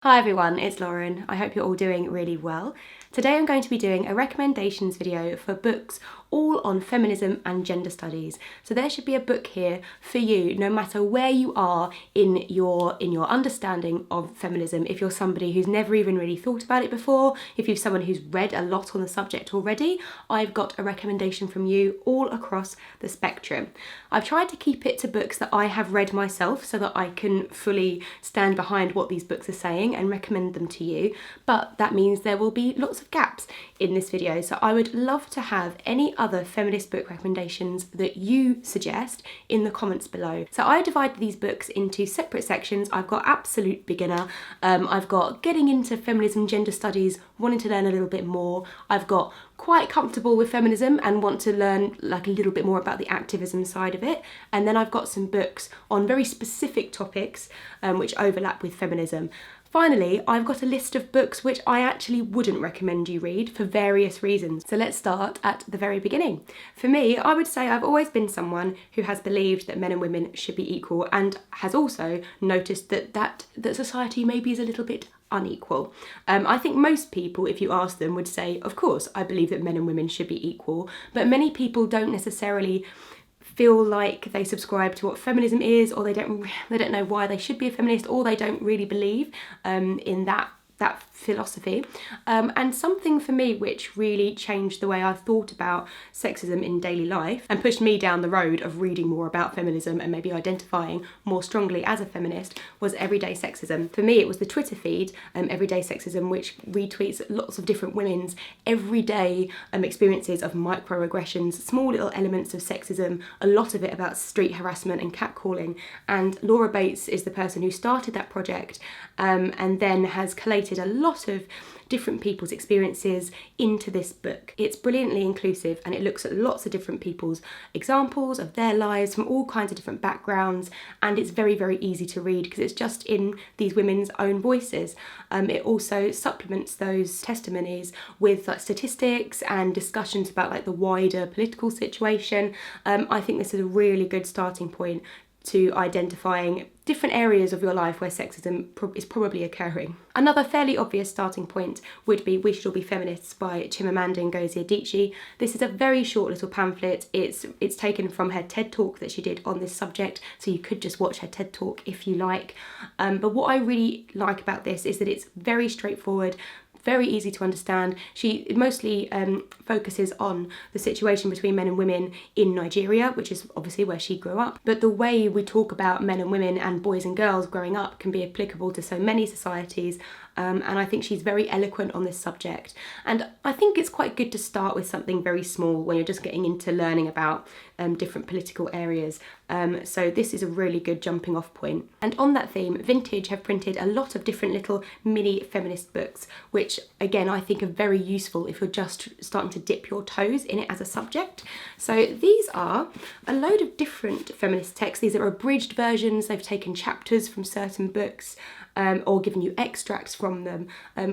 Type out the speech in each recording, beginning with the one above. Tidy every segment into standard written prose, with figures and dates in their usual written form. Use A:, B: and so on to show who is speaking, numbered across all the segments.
A: Hi everyone, it's Lauren. I hope you're all doing really well. Today I'm going to be doing a recommendations video for books all on feminism and gender studies. So there should be a book here for you no matter where you are in your understanding of feminism. If you're somebody who's never even really thought about it before, if you're someone who's read a lot on the subject already, I've got a recommendation from you all across the spectrum. I've tried to keep it to books that I have read myself so that I can fully stand behind what these books are saying and recommend them to you, but that means there will be lots of gaps in this video. So I would love to have any other feminist book recommendations that you suggest in the comments below. So I divided these books into separate sections. I've got absolute beginner, I've got getting into feminism, gender studies, wanting to learn a little bit more, I've got quite comfortable with feminism and want to learn like a little bit more about the activism side of it, and then I've got some books on very specific topics which overlap with feminism. Finally, I've got a list of books which I actually wouldn't recommend you read for various reasons. So let's start at the very beginning. For me, I would say I've always been someone who has believed that men and women should be equal and has also noticed that society maybe is a little bit unequal. I think most people, if you ask them, would say, of course, I believe that men and women should be equal, but many people don't necessarily feel like they subscribe to what feminism is, or they don't know why they should be a feminist, or they don't really believe in that philosophy. And something for me which really changed the way I thought about sexism in daily life and pushed me down the road of reading more about feminism and maybe identifying more strongly as a feminist was Everyday Sexism. For me, it was the Twitter feed, Everyday Sexism, which retweets lots of different women's everyday experiences of microaggressions, small little elements of sexism, a lot of it about street harassment and catcalling. And Laura Bates is the person who started that project and then has collated a lot of different people's experiences into this book. It's brilliantly inclusive and it looks at lots of different people's examples of their lives from all kinds of different backgrounds, and it's very, very easy to read because it's just in these women's own voices. It also supplements those testimonies with like statistics and discussions about like the wider political situation. I think this is a really good starting point to identifying different areas of your life where sexism is probably occurring. Another fairly obvious starting point would be We Should All Be Feminists by Chimamanda Ngozi Adichie. This is a very short little pamphlet. It's taken from her TED Talk that she did on this subject, so you could just watch her TED Talk if you like. But what I really like about this is that it's very straightforward, very easy to understand. She mostly focuses on the situation between men and women in Nigeria, which is obviously where she grew up. But the way we talk about men and women and boys and girls growing up can be applicable to so many societies. And I think she's very eloquent on this subject. And I think it's quite good to start with something very small when you're just getting into learning about different political areas. So this is a really good jumping off point. And on that theme, Vintage have printed a lot of different little mini feminist books, which again I think are very useful if you're just starting to dip your toes in it as a subject. So these are a load of different feminist texts. These are abridged versions. They've taken chapters from certain books or given you extracts from them,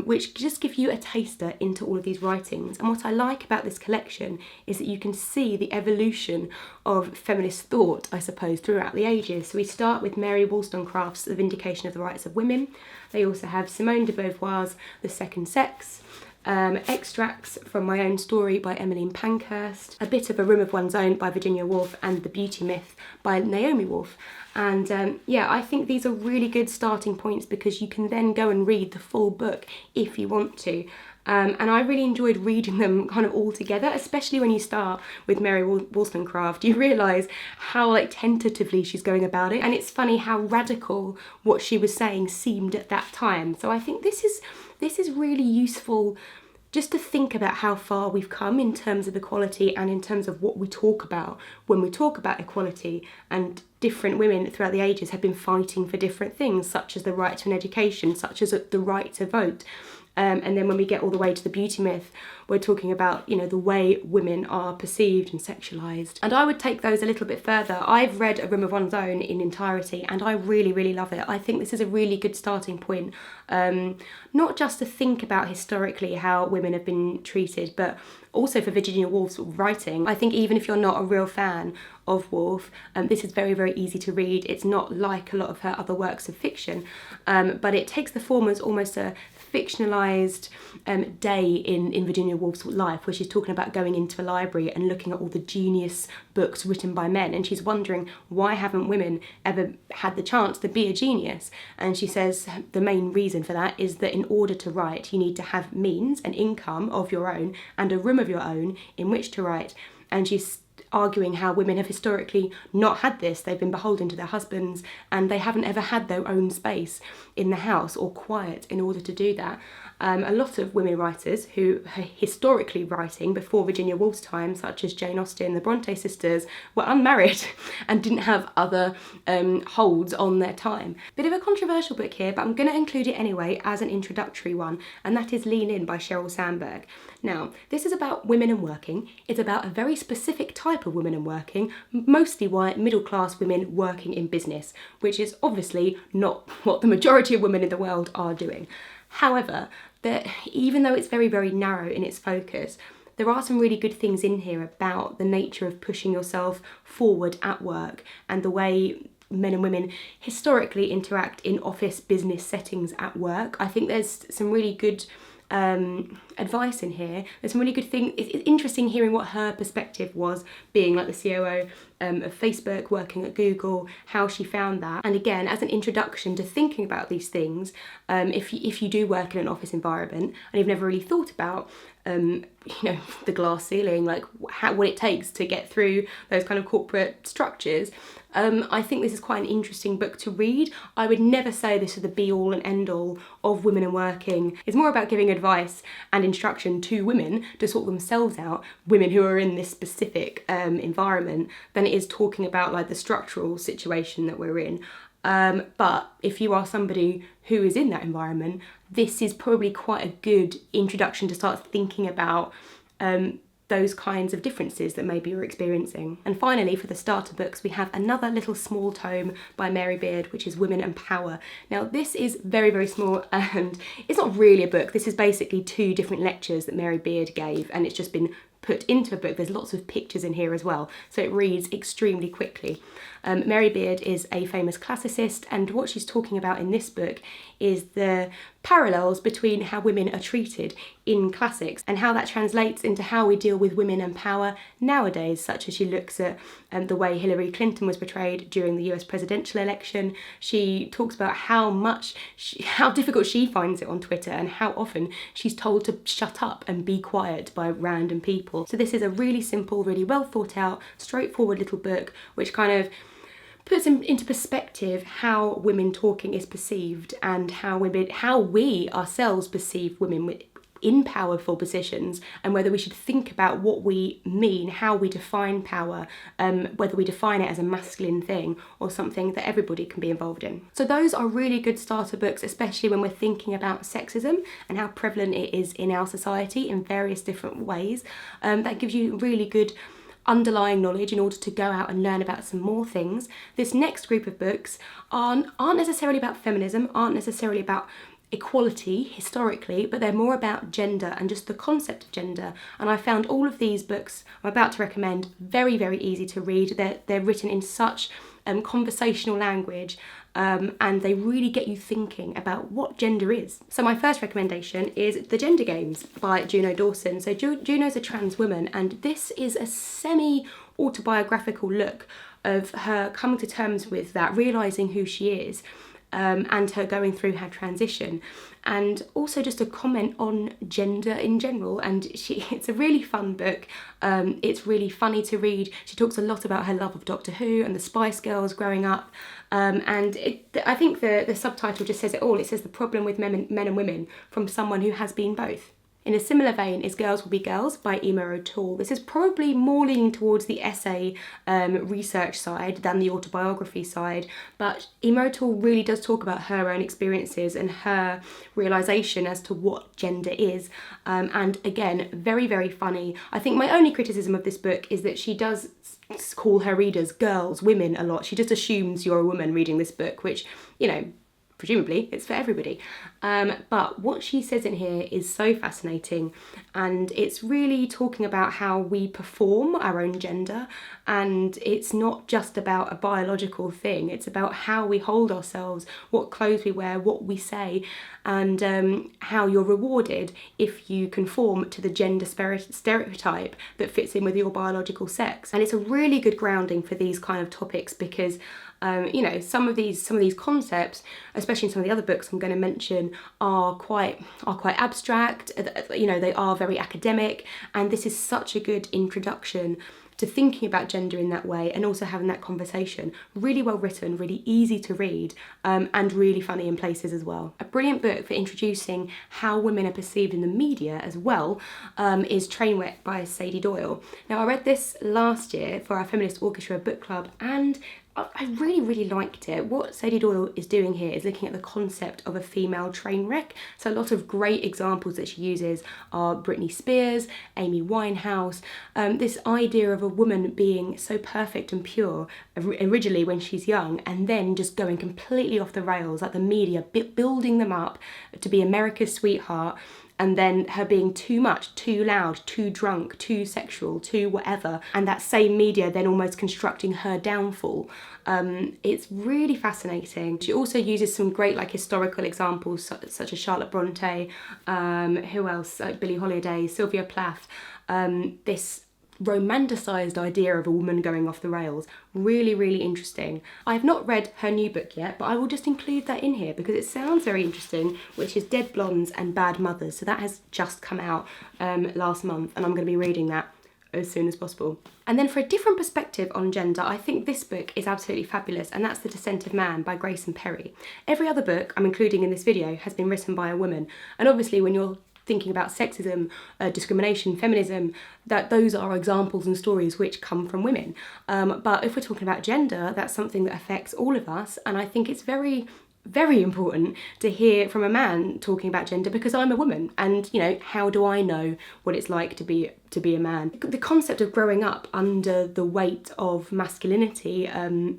A: which just give you a taster into all of these writings. And what I like about this collection is that you can see the evolution of feminist thought, I suppose, throughout the ages. So we start with Mary Wollstonecraft's The Vindication of the Rights of Women. They also have Simone de Beauvoir's The Second Sex, extracts from My Own Story by Emmeline Pankhurst, A Bit of a Room of One's Own by Virginia Woolf, and The Beauty Myth by Naomi Wolf. And yeah, I think these are really good starting points because you can then go and read the full book if you want to. And I really enjoyed reading them kind of all together, especially when you start with Mary Wollstonecraft. You realise how like tentatively she's going about it, and it's funny how radical what she was saying seemed at that time. So I think this is really useful just to think about how far we've come in terms of equality and in terms of what we talk about when we talk about equality. And different women throughout the ages have been fighting for different things, such as the right to an education, such as the right to vote. And then when we get all the way to The Beauty Myth, we're talking about, the way women are perceived and sexualised. And I would take those a little bit further. I've read A Room of One's Own in entirety and I really, really love it. I think this is a really good starting point, not just to think about historically how women have been treated, but also for Virginia Woolf's writing. I think even if you're not a real fan of Woolf, this is very, very easy to read. It's not like a lot of her other works of fiction, but it takes the form as almost a fictionalized day in Virginia Woolf's life, where she's talking about going into a library and looking at all the genius books written by men, and she's wondering, why haven't women ever had the chance to be a genius? And she says the main reason for that is that in order to write, you need to have means, an income of your own, and a room of your own in which to write. And she's arguing how women have historically not had this. They've been beholden to their husbands, and they haven't ever had their own space in the house or quiet in order to do that. A lot of women writers who are historically writing before Virginia Woolf's time, such as Jane Austen, the Bronte sisters, were unmarried and didn't have other holds on their time. Bit of a controversial book here, but I'm going to include it anyway as an introductory one, and that is Lean In by Sheryl Sandberg. Now, this is about women and working. It's about a very specific type of women and working, mostly white, middle-class women working in business, which is obviously not what the majority of women in the world are doing. However, even though it's very, very narrow in its focus, there are some really good things in here about the nature of pushing yourself forward at work and the way men and women historically interact in office business settings at work. I think there's some really good advice in here. There's some really good things. It's interesting hearing what her perspective was, being like the COO of Facebook, working at Google, how she found that. And again, as an introduction to thinking about these things, if you do work in an office environment and you've never really thought about the glass ceiling, like what it takes to get through those kind of corporate structures, I think this is quite an interesting book to read. I would never say this is the be-all and end-all of women and working. It's more about giving advice and instruction to women to sort themselves out, women who are in this specific environment, than it is talking about like the structural situation that we're in. But if you are somebody who is in that environment, this is probably quite a good introduction to start thinking about those kinds of differences that maybe you're experiencing. And finally, for the starter books, we have another little small tome by Mary Beard, which is Women and Power. Now, this is very, very small, and it's not really a book. This is basically 2 different lectures that Mary Beard gave, and it's just been put into a book. There's lots of pictures in here as well, so it reads extremely quickly. Mary Beard is a famous classicist, and what she's talking about in this book is the parallels between how women are treated in classics and how that translates into how we deal with women and power nowadays, such as she looks at the way Hillary Clinton was portrayed during the US presidential election. She talks about how difficult she finds it on Twitter and how often she's told to shut up and be quiet by random people. So this is a really simple, really well thought out, straightforward little book which kind of puts into perspective how women talking is perceived and how we ourselves perceive women in powerful positions, and whether we should think about what we mean, how we define power, whether we define it as a masculine thing or something that everybody can be involved in. So those are really good starter books, especially when we're thinking about sexism and how prevalent it is in our society in various different ways. That gives you really good underlying knowledge in order to go out and learn about some more things. This next group of books aren't necessarily about feminism, aren't necessarily about equality historically, but they're more about gender and just the concept of gender. And I found all of these books I'm about to recommend very, very easy to read. They're written in such conversational language, and they really get you thinking about what gender is. So my first recommendation is The Gender Games by Juno Dawson. So Juno's a trans woman, and this is a semi-autobiographical look of her coming to terms with that, realising who she is, and her going through her transition, and also just a comment on gender in general. And it's a really fun book. It's really funny to read. She talks a lot about her love of Doctor Who and the Spice Girls growing up, and I think the subtitle just says it all. It says the problem with men and women from someone who has been both. In a similar vein is Girls Will Be Girls by Emma O'Toole. This is probably more leaning towards the essay research side than the autobiography side, but Emma O'Toole really does talk about her own experiences and her realisation as to what gender is. And again, very, very funny. I think my only criticism of this book is that she does call her readers girls, women a lot. She just assumes you're a woman reading this book, which, presumably it's for everybody. But what she says in here is so fascinating, and it's really talking about how we perform our own gender, and it's not just about a biological thing, it's about how we hold ourselves, what clothes we wear, what we say, and how you're rewarded if you conform to the gender stereotype that fits in with your biological sex. And it's a really good grounding for these kind of topics because you know, some of these concepts, especially in some of the other books I'm going to mention, are quite abstract. You know, they are very academic, and this is such a good introduction to thinking about gender in that way, and also having that conversation. Really well written, really easy to read, and really funny in places as well. A brilliant book for introducing how women are perceived in the media as well is Trainwreck by Sadie Doyle. Now, I read this last year for our Feminist Orchestra book club, and I really liked it. What Sadie Doyle is doing here is looking at the concept of a female train wreck. So a lot of great examples that she uses are Britney Spears, Amy Winehouse, this idea of a woman being so perfect and pure originally when she's young, and then just going completely off the rails, like the media building them up to be America's sweetheart, and then her being too much, too loud, too drunk, too sexual, too whatever, and that same media then almost constructing her downfall. It's really fascinating. She also uses some great historical examples such as Charlotte Bronte, who else, Billie Holiday, Sylvia Plath, this romanticised idea of a woman going off the rails. Really interesting. I have not read her new book yet, but I will just include that in here because it sounds very interesting, which is Dead Blondes and Bad Mothers. So that has just come out last month, and I'm going to be reading that as soon as possible. And then for a different perspective on gender, I think this book is absolutely fabulous, and that's The Descent of Man by Grayson Perry. Every other book I'm including in this video has been written by a woman, and obviously when you're thinking about sexism, discrimination, feminism, that those are examples and stories which come from women. But if we're talking about gender, that's something that affects all of us, and I think it's very important to hear from a man talking about gender, because I'm a woman, and you know, how do I know what it's like to be a man? The concept of growing up under the weight of masculinity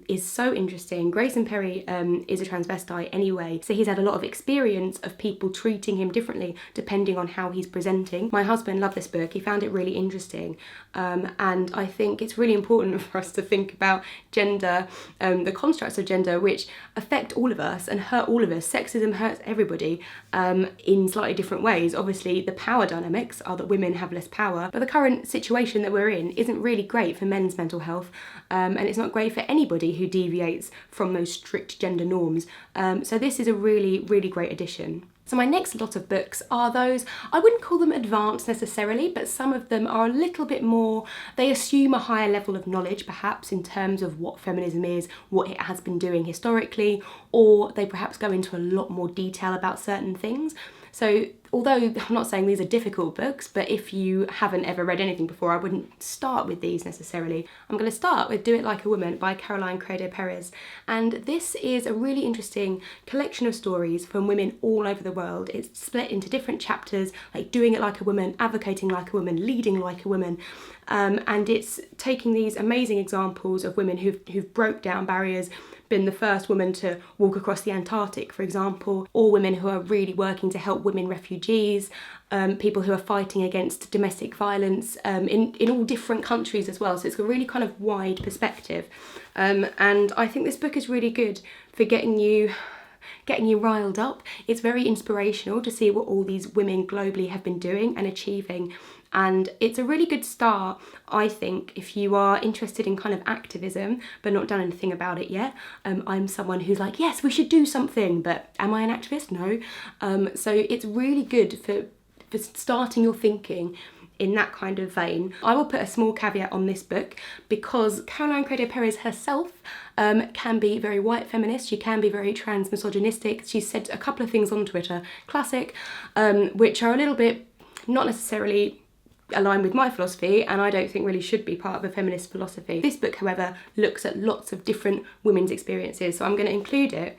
A: is so interesting. Grayson Perry is a transvestite anyway, so he's had a lot of experience of people treating him differently depending on how he's presenting. My husband loved this book, he found it really interesting, and I think it's really important for us to think about gender, the constructs of gender which affect all of us and hurt all of us. Sexism hurts everybody in slightly different ways. Obviously the power dynamics are that women have less power, but the current situation that we're in isn't really great for men's mental health, and it's not great for anybody who deviates from those strict gender norms. So this is a really great addition. So my next lot of books are those, I wouldn't call them advanced necessarily, but some of them are a little bit more, they assume a higher level of knowledge perhaps in terms of what feminism is, what it has been doing historically, or they perhaps go into a lot more detail about certain things. So although I'm not saying these are difficult books, but if you haven't ever read anything before, I wouldn't start with these necessarily. I'm going to start with Do It Like a Woman by Caroline Credo Perez. And this is a really interesting collection of stories from women all over the world. It's split into different chapters, like doing it like a woman, advocating like a woman, leading like a woman. And it's taking these amazing examples of women who've broke down barriers, been the first woman to walk across the Antarctic, for example, or women who are really working to help women refugees, people who are fighting against domestic violence in all different countries as well. So it's a really kind of wide perspective. And I think this book is really good for getting you riled up. It's very inspirational to see what all these women globally have been doing and achieving. And it's a really good start, I think, if you are interested in kind of activism but not done anything about it yet. I'm someone who's like, yes, we should do something, but am I an activist? No. So it's really good for starting your thinking in that kind of vein. I will put a small caveat on this book because Caroline Credo Perez herself can be very white feminist, she can be very trans misogynistic. She's said a couple of things on Twitter, classic, which are a little bit not necessarily aligned with my philosophy, and I don't think really should be part of a feminist philosophy. This book, however, looks at lots of different women's experiences, so I'm going to include it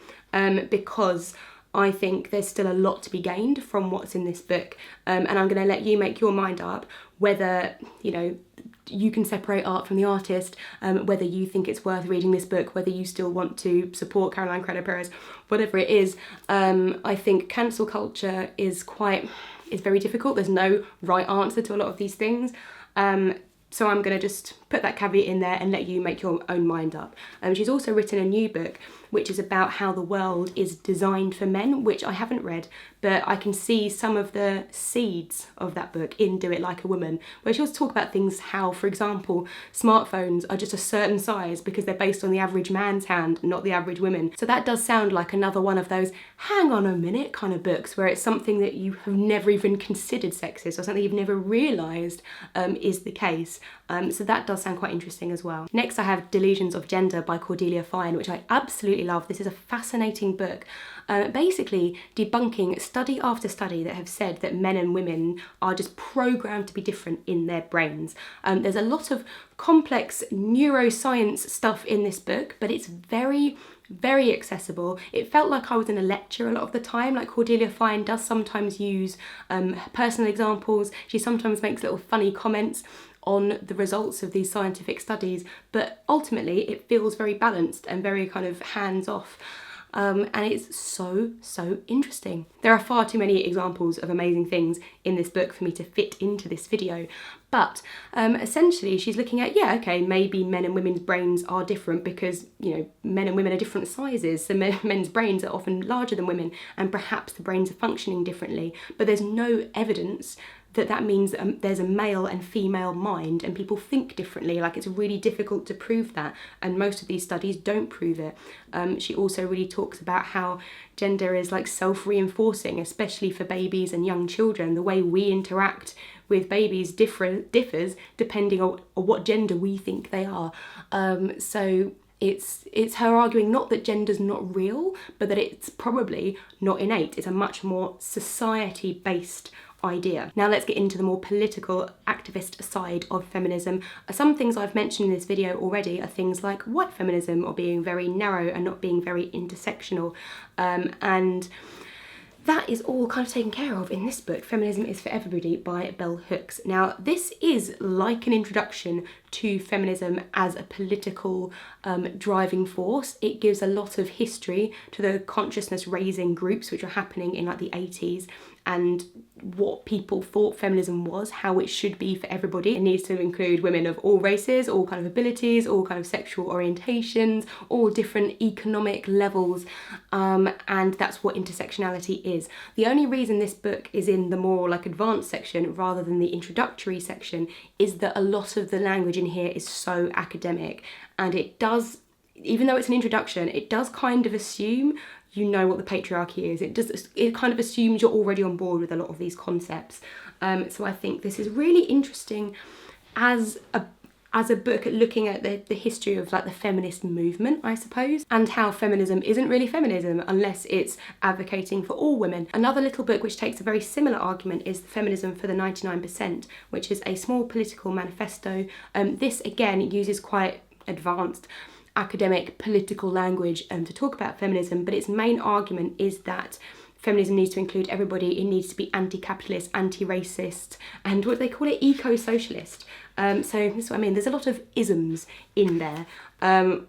A: because I think there's still a lot to be gained from what's in this book, and I'm going to let you make your mind up whether, you know, you can separate art from the artist, whether you think it's worth reading this book, whether you still want to support Caroline Creder Perez, whatever it is. I think cancel culture is very difficult. There's no right answer to a lot of these things. So I'm going to just put that caveat in there and let you make your own mind up. She's also written a new book which is about how the world is designed for men, which I haven't read, but I can see some of the seeds of that book in Do It Like a Woman, where she also talks about things how, for example, smartphones are just a certain size because they're based on the average man's hand, not the average woman. So that does sound like another one of those hang on a minute kind of books where it's something that you have never even considered sexist or something you've never realised is the case. So that does sound quite interesting as well. Next I have Delusions of Gender by Cordelia Fine, which I absolutely love. This is a fascinating book, basically debunking study after study that have said that men and women are just programmed to be different in their brains. There's a lot of complex neuroscience stuff in this book, but it's very accessible. It felt like I was in a lecture a lot of the time. Like Cordelia Fine does sometimes use personal examples. She sometimes makes little funny comments on the results of these scientific studies, but ultimately it feels very balanced and very kind of hands-off. And it's so interesting. There are far too many examples of amazing things in this book for me to fit into this video, but essentially she's looking at, maybe men and women's brains are different because, men and women are different sizes, so men's brains are often larger than women, and perhaps the brains are functioning differently, but there's no evidence that means there's a male and female mind and people think differently. Like, it's really difficult to prove that, and most of these studies don't prove it. She also really talks about how gender is like self-reinforcing, especially for babies and young children. The way we interact with babies differs depending on what gender we think they are. So it's her arguing not that gender's not real, but that it's probably not innate. It's a much more society-based idea. Now let's get into the more political activist side of feminism. Some things I've mentioned in this video already are things like white feminism, or being very narrow and not being very intersectional, and that is all kind of taken care of in this book, Feminism is for Everybody by Bell Hooks. Now, this is like an introduction to feminism as a political driving force. It gives a lot of history to the consciousness raising groups which were happening in like the 80s, and what people thought feminism was, how it should be for everybody. It needs to include women of all races, all kind of abilities, all kind of sexual orientations, all different economic levels, and that's what intersectionality is. The only reason this book is in the more like advanced section rather than the introductory section is that a lot of the language in here is so academic, and it does, even though it's an introduction, it does kind of assume you know what the patriarchy is. It kind of assumes you're already on board with a lot of these concepts. So I think this is really interesting as a book at looking at the history of like the feminist movement, I suppose, and how feminism isn't really feminism unless it's advocating for all women. Another little book which takes a very similar argument is Feminism for the 99%, which is a small political manifesto. This again uses quite advanced academic political language to talk about feminism, but its main argument is that feminism needs to include everybody. It needs to be anti-capitalist, anti-racist, and what they call it, eco-socialist. So this is what I mean. There's a lot of isms in there,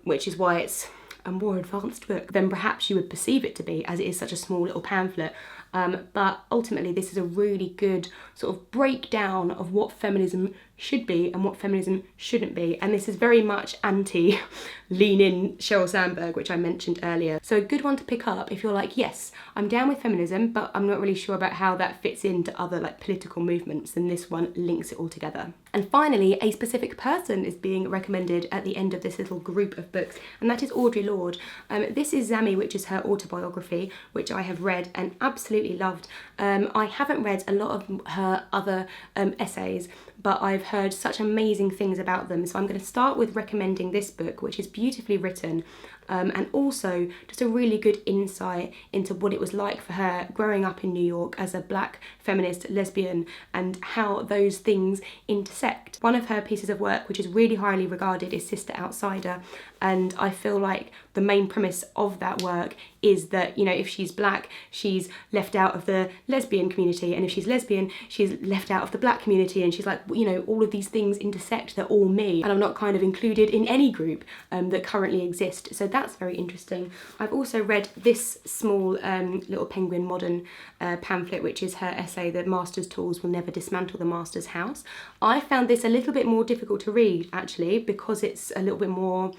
A: which is why it's a more advanced book than perhaps you would perceive it to be, as it is such a small little pamphlet. But ultimately this is a really good sort of breakdown of what feminism should be and what feminism shouldn't be, and this is very much anti lean in Sheryl Sandberg, which I mentioned earlier. So a good one to pick up if you're like, yes, I'm down with feminism, but I'm not really sure about how that fits into other like political movements, then this one links it all together. And finally, a specific person is being recommended at the end of this little group of books, and that is Audre Lorde. This is Zami, which is her autobiography, which I have read and absolutely loved. I haven't read a lot of her other essays, but I've heard such amazing things about them. So I'm going to start with recommending this book, which is beautifully written, and also just a really good insight into what it was like for her growing up in New York as a black feminist lesbian and how those things intersect. One of her pieces of work, which is really highly regarded, is Sister Outsider, And I feel like the main premise of that work is that, you know, if she's black, she's left out of the lesbian community, and if she's lesbian, she's left out of the black community, and she's like, you know, all of these things intersect, they're all me, and I'm not kind of included in any group that currently exist. So that's very interesting. I've also read this small little Penguin Modern pamphlet, which is her essay, The Master's Tools Will Never Dismantle the Master's House. I found this a little bit more difficult to read, actually, because it's a little bit more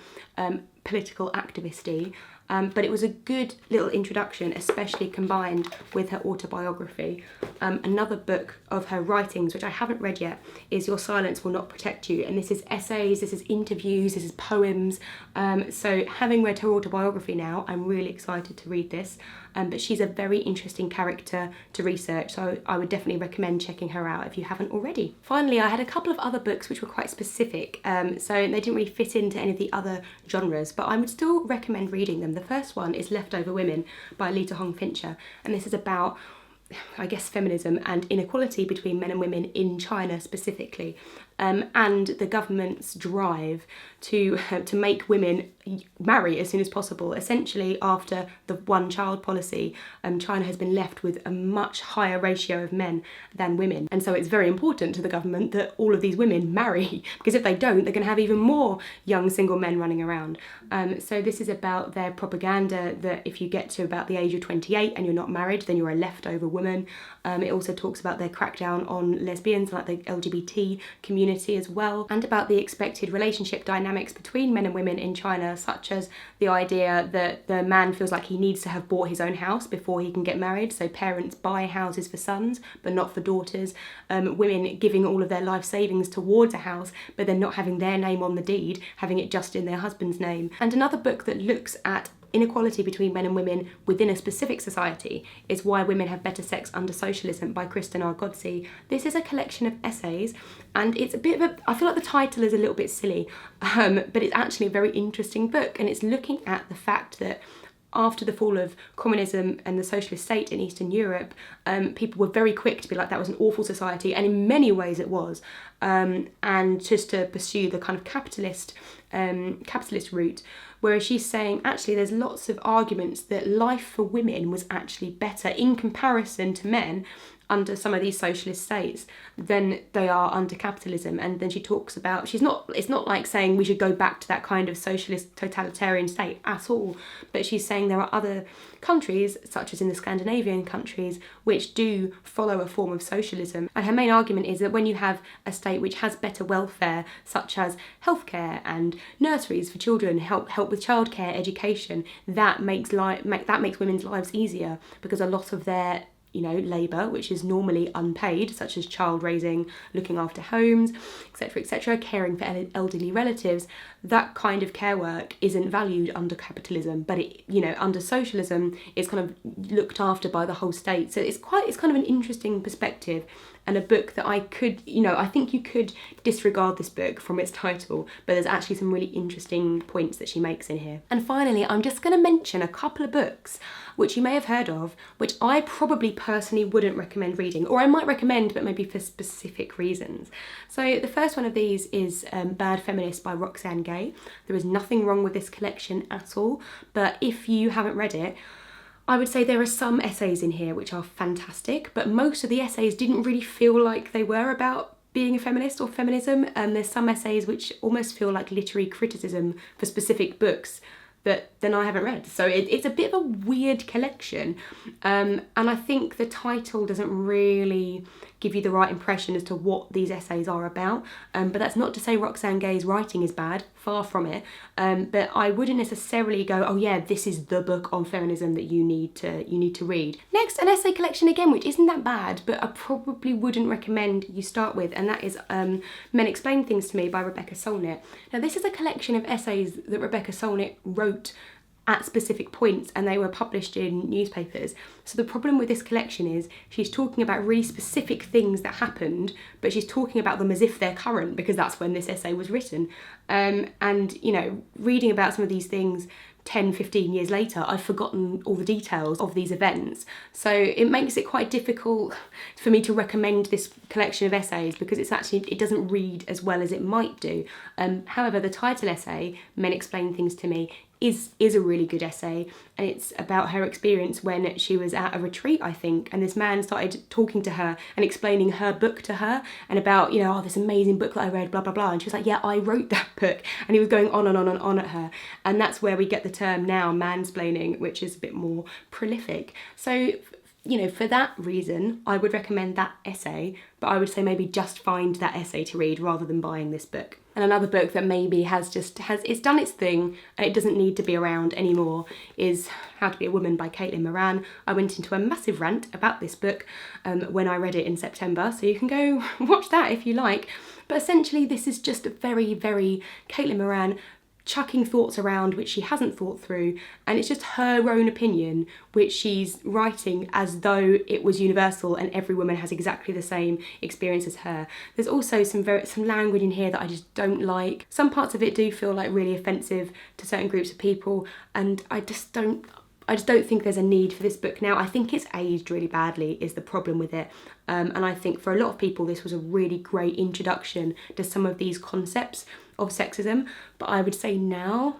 A: political activist-y. But it was a good little introduction, especially combined with her autobiography. Another book of her writings, which I haven't read yet, is Your Silence Will Not Protect You. And this is essays, this is interviews, this is poems. So having read her autobiography now, I'm really excited to read this. But she's a very interesting character to research, so I would definitely recommend checking her out if you haven't already. Finally, I had a couple of other books which were quite specific, so they didn't really fit into any of the other genres, but I would still recommend reading them. The first one is Leftover Women by Lita Hong Fincher, and this is about, I guess, feminism and inequality between men and women in China specifically, and the government's drive to make women marry as soon as possible. Essentially, after the one-child policy, China has been left with a much higher ratio of men than women, and so it's very important to the government that all of these women marry, because if they don't, they're going to have even more young single men running around. So this is about their propaganda that if you get to about the age of 28 and you're not married, then you're a leftover woman. It also talks about their crackdown on lesbians, like the LGBT community as well, and about the expected relationship dynamics between men and women in China, such as the idea that the man feels like he needs to have bought his own house before he can get married, so parents buy houses for sons but not for daughters, women giving all of their life savings towards a house but then not having their name on the deed, having it just in their husband's name. And another book that looks at inequality between men and women within a specific society is Why Women Have Better Sex Under Socialism by Kristen R. Godsey. This is a collection of essays, and it's a bit of a, I feel like the title is a little bit silly, but it's actually a very interesting book, and it's looking at the fact that after the fall of communism and the socialist state in Eastern Europe, people were very quick to be like, that was an awful society, and in many ways it was, and just to pursue the kind of capitalist route. Whereas she's saying, actually, there's lots of arguments that life for women was actually better in comparison to men under some of these socialist states than they are under capitalism. And then she talks about, it's not like saying we should go back to that kind of socialist totalitarian state at all, but she's saying there are other countries, such as in the Scandinavian countries, which do follow a form of socialism. And her main argument is that when you have a state which has better welfare, such as healthcare and nurseries for children, help with childcare, education, that makes women's lives easier, because a lot of their labour, which is normally unpaid, such as child raising, looking after homes, etc., caring for elderly relatives, that kind of care work isn't valued under capitalism, but under socialism, it's kind of looked after by the whole state. So it's kind of an interesting perspective, and a book that I think you could disregard this book from its title, but there's actually some really interesting points that she makes in here. And finally, I'm just going to mention a couple of books which you may have heard of, which I probably personally wouldn't recommend reading, or I might recommend, but maybe for specific reasons. So the first one of these is Bad Feminist by Roxanne Gay. There is nothing wrong with this collection at all, but if you haven't read it, I would say there are some essays in here which are fantastic, but most of the essays didn't really feel like they were about being a feminist or feminism. There's some essays which almost feel like literary criticism for specific books that then I haven't read. So it's a bit of a weird collection, and I think the title doesn't really give you the right impression as to what these essays are about, but that's not to say Roxanne Gay's writing is bad, far from it, but I wouldn't necessarily go, oh yeah, this is the book on feminism that you need to read. Next, an essay collection again, which isn't that bad, but I probably wouldn't recommend you start with, and that is Men Explain Things to Me by Rebecca Solnit. Now this is a collection of essays that Rebecca Solnit wrote at specific points, and they were published in newspapers. So the problem with this collection is she's talking about really specific things that happened, but she's talking about them as if they're current, because that's when this essay was written. And reading about some of these things 10, 15 years later, I've forgotten all the details of these events. So it makes it quite difficult for me to recommend this collection of essays because it doesn't read as well as it might do. However, the title essay, Men Explain Things to Me, is a really good essay, and it's about her experience when she was at a retreat, I think, and this man started talking to her and explaining her book to her and about, this amazing book that I read, blah, blah, blah, and she was like, yeah, I wrote that book, and he was going on and on and on at her, and that's where we get the term now, mansplaining, which is a bit more prolific. So, for that reason, I would recommend that essay, but I would say maybe just find that essay to read rather than buying this book. And another book that maybe it's done its thing and it doesn't need to be around anymore is How to Be a Woman by Caitlin Moran. I went into a massive rant about this book when I read it in September, so you can go watch that if you like. But essentially this is just a very, very Caitlin Moran chucking thoughts around which she hasn't thought through, and it's just her own opinion which she's writing as though it was universal and every woman has exactly the same experience as her. There's also some language in here that I just don't like. Some parts of it do feel like really offensive to certain groups of people, and I just don't think there's a need for this book now. I think it's aged really badly is the problem with it. And I think for a lot of people this was a really great introduction to some of these concepts of sexism. But I would say now,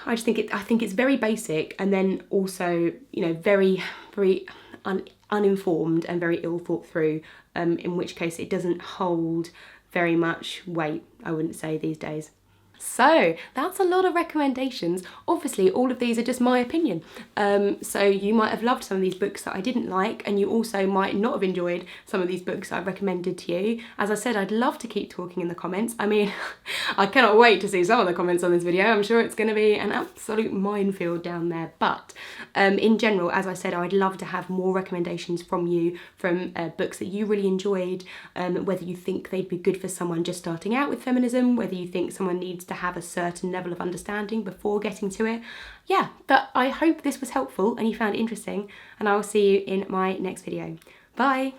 A: I think it's very basic, and then also, very, very uninformed and very ill thought through, in which case it doesn't hold very much weight, I wouldn't say, these days. So that's a lot of recommendations. Obviously all of these are just my opinion, so you might have loved some of these books that I didn't like, and you also might not have enjoyed some of these books that I've recommended to you. As I said, I'd love to keep talking in the comments. I mean, I cannot wait to see some of the comments on this video. I'm sure it's going to be an absolute minefield down there, but in general, as I said, I'd love to have more recommendations from you, from books that you really enjoyed, whether you think they'd be good for someone just starting out with feminism, whether you think someone needs to have a certain level of understanding before getting to it. Yeah, but I hope this was helpful and you found it interesting, and I will see you in my next video. Bye!